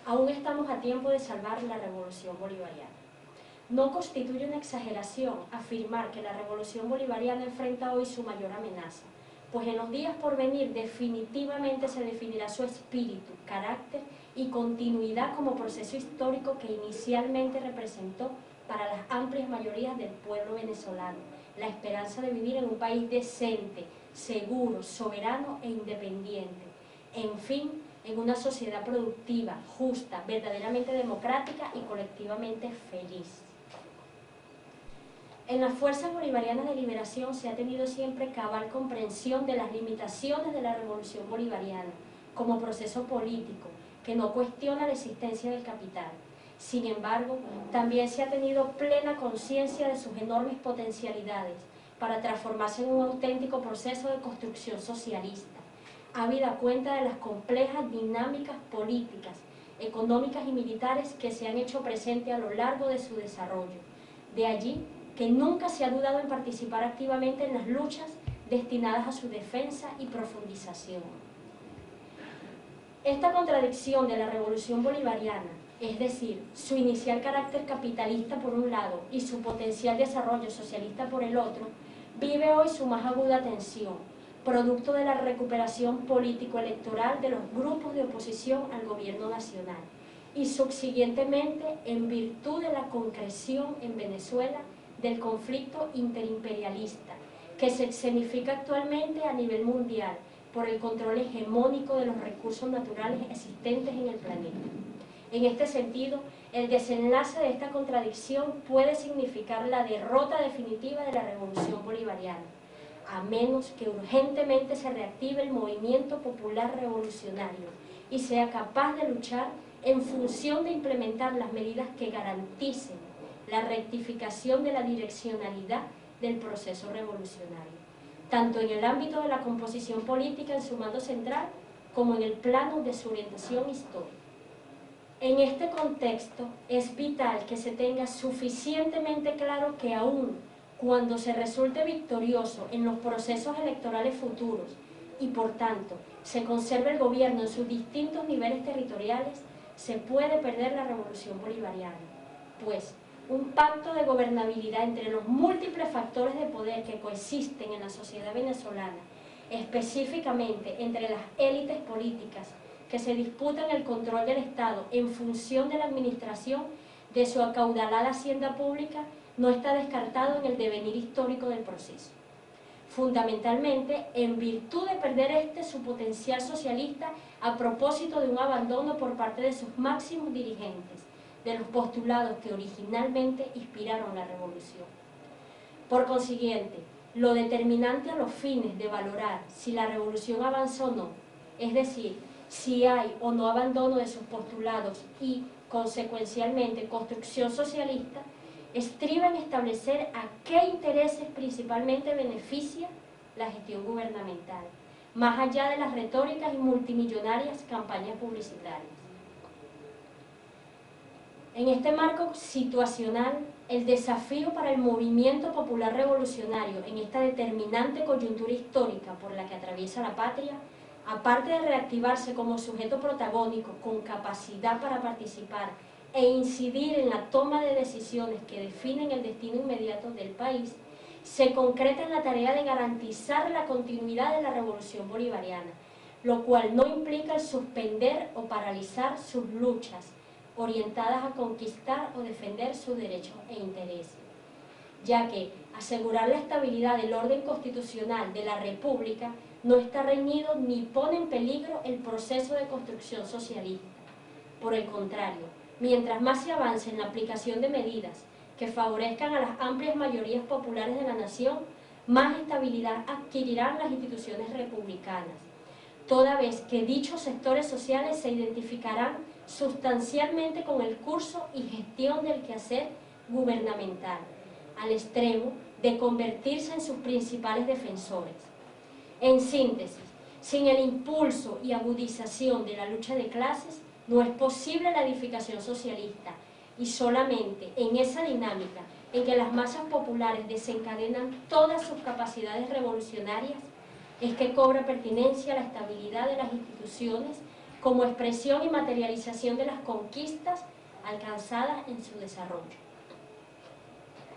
aún estamos a tiempo de salvar la revolución bolivariana. No constituye una exageración afirmar que la revolución bolivariana enfrenta hoy su mayor amenaza, pues en los días por venir definitivamente se definirá su espíritu, carácter y continuidad como proceso histórico que inicialmente representó para las amplias mayorías del pueblo venezolano la esperanza de vivir en un país decente, seguro, soberano e independiente, en fin, en una sociedad productiva, justa, verdaderamente democrática y colectivamente feliz. En las fuerzas bolivarianas de liberación se ha tenido siempre cabal comprensión de las limitaciones de la revolución bolivariana como proceso político que no cuestiona la existencia del capital. Sin embargo, también se ha tenido plena conciencia de sus enormes potencialidades para transformarse en un auténtico proceso de construcción socialista, habida cuenta de las complejas dinámicas políticas, económicas y militares que se han hecho presentes a lo largo de su desarrollo. De allí que nunca se ha dudado en participar activamente en las luchas destinadas a su defensa y profundización. Esta contradicción de la revolución bolivariana, es decir, su inicial carácter capitalista por un lado y su potencial desarrollo socialista por el otro, vive hoy su más aguda tensión, producto de la recuperación político-electoral de los grupos de oposición al gobierno nacional y subsiguientemente en virtud de la concreción en Venezuela del conflicto interimperialista que se escenifica actualmente a nivel mundial por el control hegemónico de los recursos naturales existentes en el planeta. En este sentido, el desenlace de esta contradicción puede significar la derrota definitiva de la revolución bolivariana, a menos que urgentemente se reactive el movimiento popular revolucionario y sea capaz de luchar en función de implementar las medidas que garanticen la rectificación de la direccionalidad del proceso revolucionario, tanto en el ámbito de la composición política en su mando central, como en el plano de su orientación histórica. En este contexto, es vital que se tenga suficientemente claro que aún cuando se resulte victorioso en los procesos electorales futuros y, por tanto, se conserve el gobierno en sus distintos niveles territoriales, se puede perder la revolución bolivariana, pues un pacto de gobernabilidad entre los múltiples factores de poder que coexisten en la sociedad venezolana, específicamente entre las élites políticas que se disputan el control del Estado en función de la administración de su acaudalada hacienda pública, no está descartado en el devenir histórico del proceso. Fundamentalmente, en virtud de perder su potencial socialista a propósito de un abandono por parte de sus máximos dirigentes, de los postulados que originalmente inspiraron la revolución. Por consiguiente, lo determinante a los fines de valorar si la revolución avanzó o no, es decir, si hay o no abandono de sus postulados y, consecuencialmente, construcción socialista, estriba en establecer a qué intereses principalmente beneficia la gestión gubernamental, más allá de las retóricas y multimillonarias campañas publicitarias. En este marco situacional, el desafío para el movimiento popular revolucionario en esta determinante coyuntura histórica por la que atraviesa la patria, aparte de reactivarse como sujeto protagónico con capacidad para participar e incidir en la toma de decisiones que definen el destino inmediato del país, se concreta en la tarea de garantizar la continuidad de la revolución bolivariana, lo cual no implica el suspender o paralizar sus luchas orientadas a conquistar o defender sus derechos e intereses, ya que asegurar la estabilidad del orden constitucional de la República no está reñido ni pone en peligro el proceso de construcción socialista. Por el contrario, mientras más se avance en la aplicación de medidas que favorezcan a las amplias mayorías populares de la nación, más estabilidad adquirirán las instituciones republicanas, toda vez que dichos sectores sociales se identificarán sustancialmente con el curso y gestión del quehacer gubernamental, al extremo de convertirse en sus principales defensores. En síntesis, sin el impulso y agudización de la lucha de clases, no es posible la edificación socialista, y solamente en esa dinámica en que las masas populares desencadenan todas sus capacidades revolucionarias, es que cobra pertinencia la estabilidad de las instituciones como expresión y materialización de las conquistas alcanzadas en su desarrollo.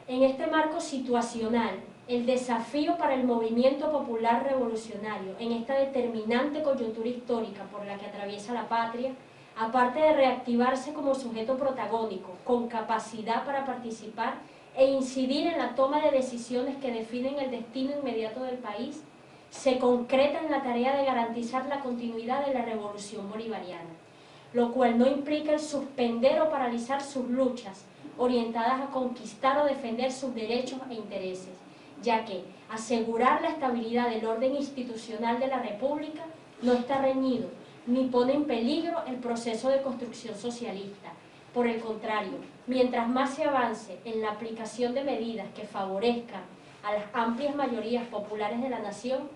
En este marco situacional, el desafío para el movimiento popular revolucionario en esta determinante coyuntura histórica por la que atraviesa la patria, aparte de reactivarse como sujeto protagónico, con capacidad para participar e incidir en la toma de decisiones que definen el destino inmediato del país, se concreta en la tarea de garantizar la continuidad de la revolución bolivariana, lo cual no implica el suspender o paralizar sus luchas, orientadas a conquistar o defender sus derechos e intereses, ya que asegurar la estabilidad del orden institucional de la República no está reñido ni pone en peligro el proceso de construcción socialista. Por el contrario, mientras más se avance en la aplicación de medidas que favorezcan a las amplias mayorías populares de la nación,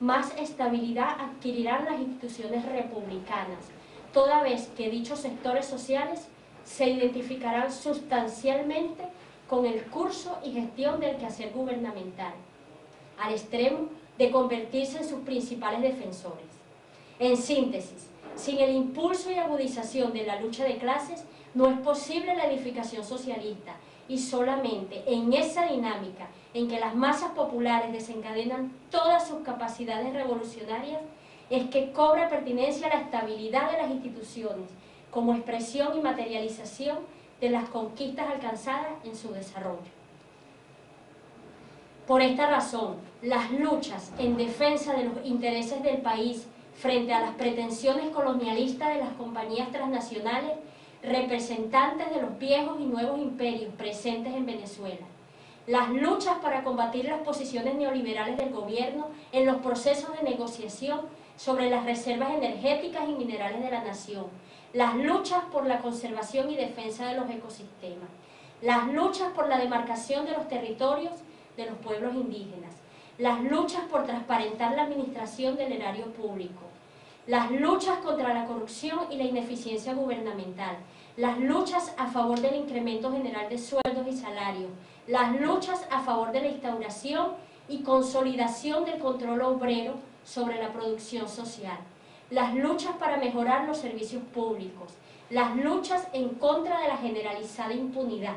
más estabilidad adquirirán las instituciones republicanas, toda vez que dichos sectores sociales se identificarán sustancialmente con el curso y gestión del quehacer gubernamental, al extremo de convertirse en sus principales defensores. En síntesis, sin el impulso y agudización de la lucha de clases, no es posible la edificación socialista, y solamente en esa dinámica en que las masas populares desencadenan todas sus capacidades revolucionarias es que cobra pertinencia la estabilidad de las instituciones como expresión y materialización de las conquistas alcanzadas en su desarrollo. Por esta razón, las luchas en defensa de los intereses del país frente a las pretensiones colonialistas de las compañías transnacionales, representantes de los viejos y nuevos imperios presentes en Venezuela. Las luchas para combatir las posiciones neoliberales del gobierno en los procesos de negociación sobre las reservas energéticas y minerales de la nación. Las luchas por la conservación y defensa de los ecosistemas. Las luchas por la demarcación de los territorios de los pueblos indígenas. Las luchas por transparentar la administración del erario público. Las luchas contra la corrupción y la ineficiencia gubernamental, las luchas a favor del incremento general de sueldos y salarios, las luchas a favor de la instauración y consolidación del control obrero sobre la producción social, las luchas para mejorar los servicios públicos, las luchas en contra de la generalizada impunidad,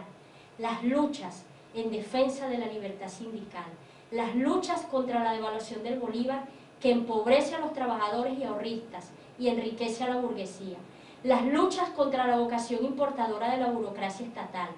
las luchas en defensa de la libertad sindical, las luchas contra la devaluación del bolívar que empobrece a los trabajadores y ahorristas y enriquece a la burguesía, las luchas contra la vocación importadora de la burocracia estatal,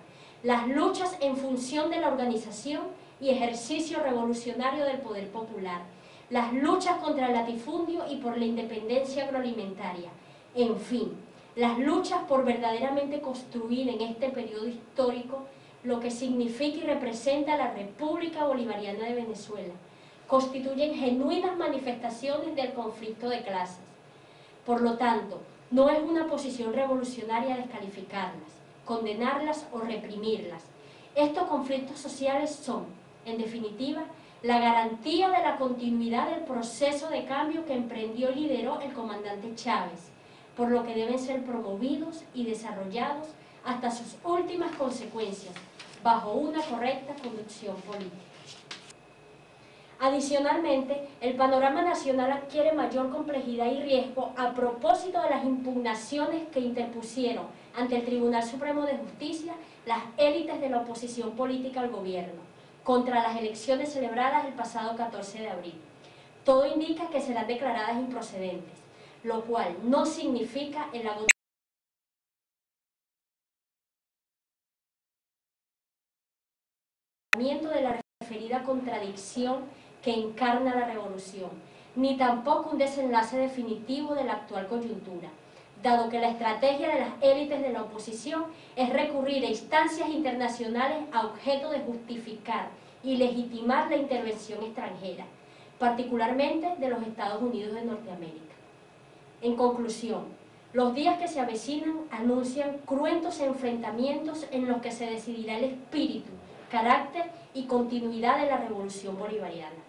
las luchas en función de la organización y ejercicio revolucionario del poder popular, las luchas contra el latifundio y por la independencia agroalimentaria, en fin, las luchas por verdaderamente construir en este periodo histórico lo que significa y representa la República Bolivariana de Venezuela, constituyen genuinas manifestaciones del conflicto de clases. Por lo tanto, no es una posición revolucionaria descalificarlas, condenarlas o reprimirlas. Estos conflictos sociales son, en definitiva, la garantía de la continuidad del proceso de cambio que emprendió y lideró el comandante Chávez, por lo que deben ser promovidos y desarrollados hasta sus últimas consecuencias, bajo una correcta conducción política. Adicionalmente, el panorama nacional adquiere mayor complejidad y riesgo a propósito de las impugnaciones que interpusieron ante el Tribunal Supremo de Justicia las élites de la oposición política al gobierno contra las elecciones celebradas el pasado 14 de abril. Todo indica que serán declaradas improcedentes, lo cual no significa el agotamiento de la referida contradicción que encarna la revolución, ni tampoco un desenlace definitivo de la actual coyuntura, dado que la estrategia de las élites de la oposición es recurrir a instancias internacionales a objeto de justificar y legitimar la intervención extranjera, particularmente de los Estados Unidos de Norteamérica. En conclusión, los días que se avecinan anuncian cruentos enfrentamientos en los que se decidirá el espíritu, carácter y continuidad de la revolución bolivariana.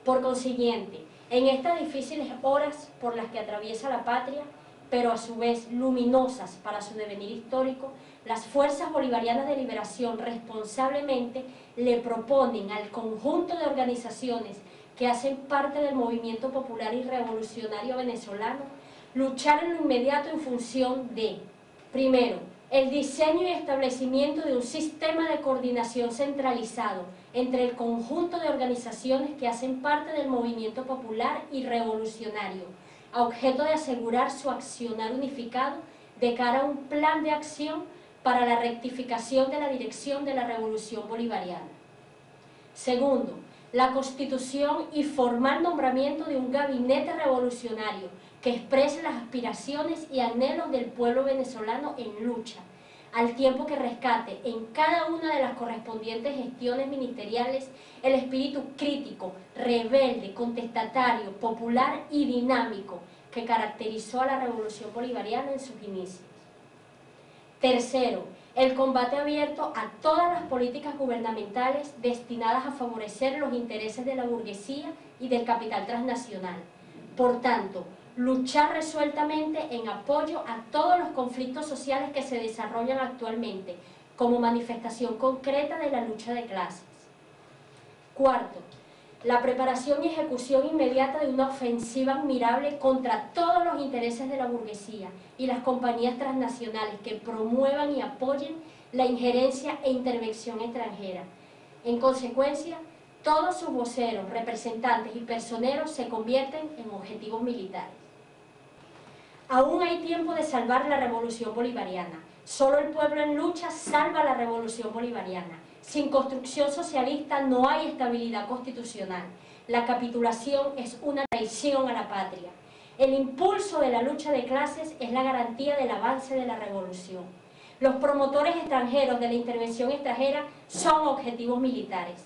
Por consiguiente, en estas difíciles horas por las que atraviesa la patria, pero a su vez luminosas para su devenir histórico, las fuerzas bolivarianas de liberación responsablemente le proponen al conjunto de organizaciones que hacen parte del movimiento popular y revolucionario venezolano Luchar en lo inmediato en función de, primero, el diseño y establecimiento de un sistema de coordinación centralizado entre el conjunto de organizaciones que hacen parte del movimiento popular y revolucionario, a objeto de asegurar su accionar unificado de cara a un plan de acción para la rectificación de la dirección de la revolución bolivariana. Segundo, la constitución y formal nombramiento de un gabinete revolucionario que exprese las aspiraciones y anhelos del pueblo venezolano en lucha, al tiempo que rescate en cada una de las correspondientes gestiones ministeriales el espíritu crítico, rebelde, contestatario, popular y dinámico que caracterizó a la revolución bolivariana en sus inicios. Tercero, el combate abierto a todas las políticas gubernamentales destinadas a favorecer los intereses de la burguesía y del capital transnacional. Por tanto, luchar resueltamente en apoyo a todos los conflictos sociales que se desarrollan actualmente, como manifestación concreta de la lucha de clases. Cuarto, la preparación y ejecución inmediata de una ofensiva admirable contra todos los intereses de la burguesía y las compañías transnacionales que promuevan y apoyen la injerencia e intervención extranjera. En consecuencia, todos sus voceros, representantes y personeros se convierten en objetivos militares. Aún hay tiempo de salvar la revolución bolivariana. Solo el pueblo en lucha salva la revolución bolivariana. Sin construcción socialista no hay estabilidad constitucional. La capitulación es una traición a la patria. El impulso de la lucha de clases es la garantía del avance de la revolución. Los promotores extranjeros de la intervención extranjera son objetivos militares.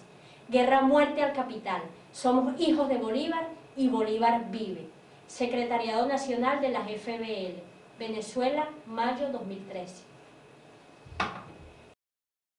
Guerra, muerte al capital. Somos hijos de Bolívar y Bolívar vive. Secretariado Nacional de las FBL, Venezuela, mayo 2013.